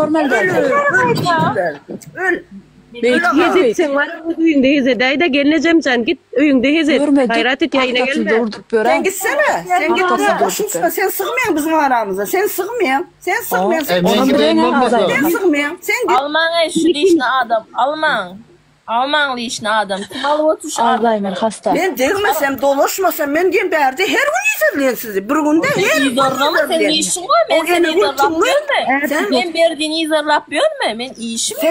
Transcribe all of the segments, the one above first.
görmeli Öl. Gezeceksin var öyünde hezedey de gelineceğim sen git öyünde hezed. Hayrat et yayına gelme. Sen gitsene. Sen git oraya koşulsana. Sen sığmayan bizim aramıza. Sen sığmayan. Sen sığmayan. Sen sığmayan. Sen git. Alman şu lişni adam. Alman lişni adam. Malı otuş Alzheimer hasta. Ben değilmesem, dolaşmasam, ben diyeyim berdi her gün izlerleyin sizi. Bir günde her gün izlerleyin. Sen işin var, ben seni izlerlap görme. Ben berdiğini izlerlap görme. Ben işim var.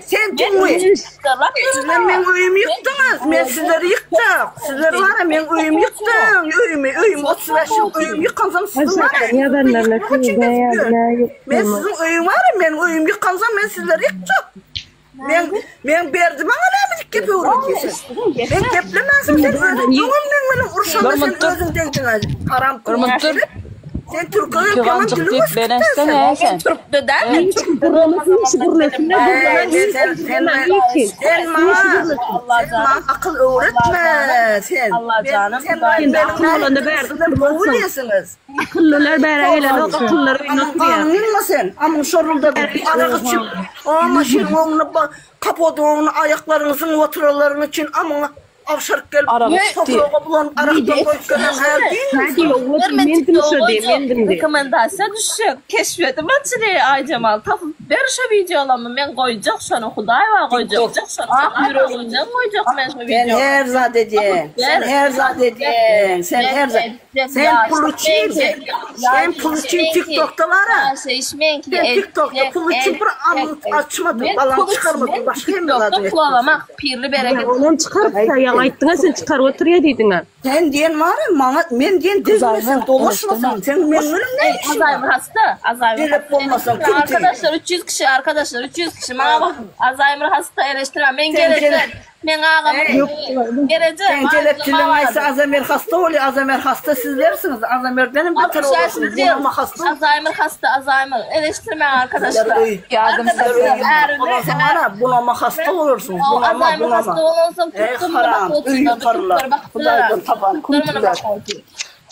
Sen dinle. Sizler ben uyum yıktınız. Ben sizleri yıktık. Sizler var ya ben uyum yıktım. Uyum 35 yıl uyum yıkansam sizin var ya. Ben sizin uyum var ya ben uyum yıkansam ben sizleri yıktım. Ben berdim bana ne gibi uğraşıyorsun? Ben keplemezim sen özün. Benim urşanda sen özün dedin. Haram kurmaktır. Sen Türk'ün yaman dili var. Sen Türk'te değil mi? Sen bana akıl öğretme. Allah canım. Sen benim berdim. Boğuluyorsunuz. Akıllılar beraber akıllılar oynatmıyor. Anlayın mı sen? Ama şorulda ayağı çık. Ama şimdi onu kapadığını ayaklarınızın oturalarının için ama avşarık gelip toprağa bulan araktan koyup her gün rekomendasiya düşecek. Keşfetim açılıyor Ay Cemal. Tapıp ver şu videolarımı ben koyacak sana. Huday var koyacak. Ah yüreğinden koyacak ben şu videoyu. Sen her zat edin. Sen her zat edin. Sen her zat. Sen pul için TikTok'ta var ha. Sen TikTok'ta pul için bir açmadın. Falan çıkarmadın. Başka hem TikTok'ta kulağlamak pirli bereket. Onun çıkarsa ya ayttığına sen çıkar oturuyor deydin ha. Sen diyen var ya ben diyen dizmesin dolaşmasın. Sen memnunum ne işin var? Alzheimer hasta. Arkadaşlar 300 kişi bana bak. Alzheimer hasta eleştiren ben geleceğim. Ben ağamı geleceğim. Sen kelepçilemeyse Alzheimer hasta oluyor. Alzheimer hasta sizlersiniz. Alzheimer'den beter olursunuz. Bunama hasta. Alzheimer eleştirme arkadaşlar. Bunama hasta olursunuz. Alzheimer hasta olursun. Haram. Üyü karılar. Hudaydan taban. Kuntular.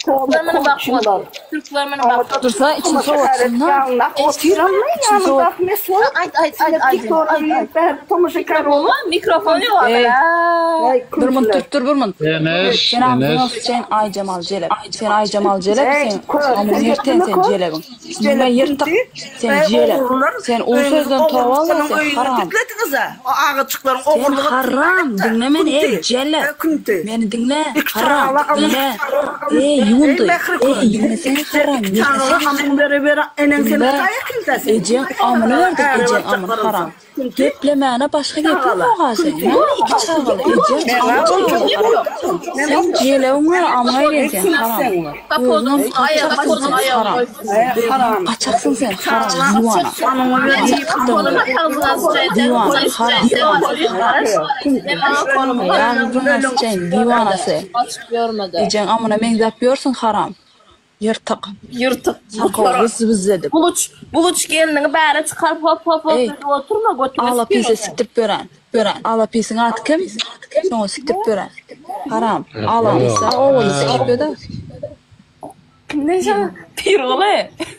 Türklerine bak. Türklerine bak. Dursa için soğutsunlar. Mikrofon yok. Durmun. Sen Ay Cemal Celep. Sen Ay Cemal Celep. Sen yerten sen Celeb'in. Ben yırtık. Sen Celep. Sen o sözden tavalla sen haram. Sen haram. Dinle beni ey Celep. Beni dinle. Haram. Dinle. Yundu. Yunus'un haram. Ecem amını verdik. Ecem amını haram. Geplemene başka geplemeye kalsın. Yani iki çağıl. Ecem amını çağıl. Sen Celeb'in var amına verirsen haram. Kapodun ayağı. Haram. Kaçaksın sen haram. Yuvana. Yuvana. Yani bu nasıl şeyin divanası. Ecem amına mengzap yiyorsun haram. Yırtık. Sakal bizledi. Buluç gelinin bari çıkarıp hop oturma götürüp. Ağla pisi siktirip gören. Ağla pisini artık kim? Sonra siktirip gören. Haram. Ağlamışsa oğlu siktirip da. Neyse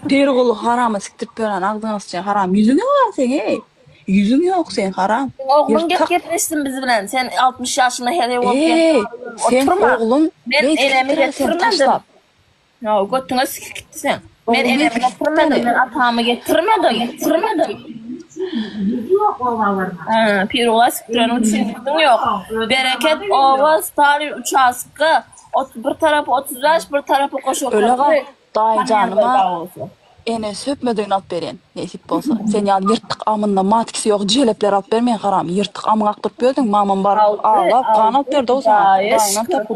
Pirgulu haramı siktirip gören. Ağzına sıçan haram. Yüzün yok sen ey. Yüzün yok sen haram. Oğlun gitmişsin biz bilen. Sen 60 yaşında hele sen oğlun ben elemi getirmedim. Ya götüne sikip gitti sen. Ben elemi getirmedim. Ben atağımı getirmedim. Pirula siktirenin çizgin yok. Bereket Oğuz tarih 3 askı. Bir tarafı 35, bir tarafı koşu. Öyle kal. Dayı canıma. Enes höpmedin at berin. Nesip bolsa. Sen ya yırtık amında matkisi yok. Celepler at vermeyin haram. Yırtık amın aktırıp böldün. Mamın bar ağlap kanat verdi o zaman.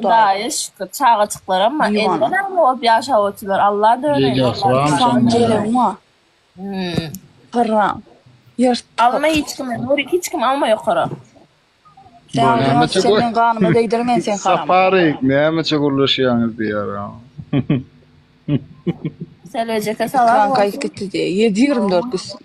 Dayı şükür. Çağa çıklar ama elden mi o bir aşağı oturuyor. Allah da öyle. Sen celep var. Haram. Yırtık. Alma hiç kim alma yok haram. Sen kanıma değdirmeyin sen haram. Safari. Ne çekurlaşıyorsunuz diyor ya. Sen ölecek salam. Kanka gitti diye. 7-24 kız.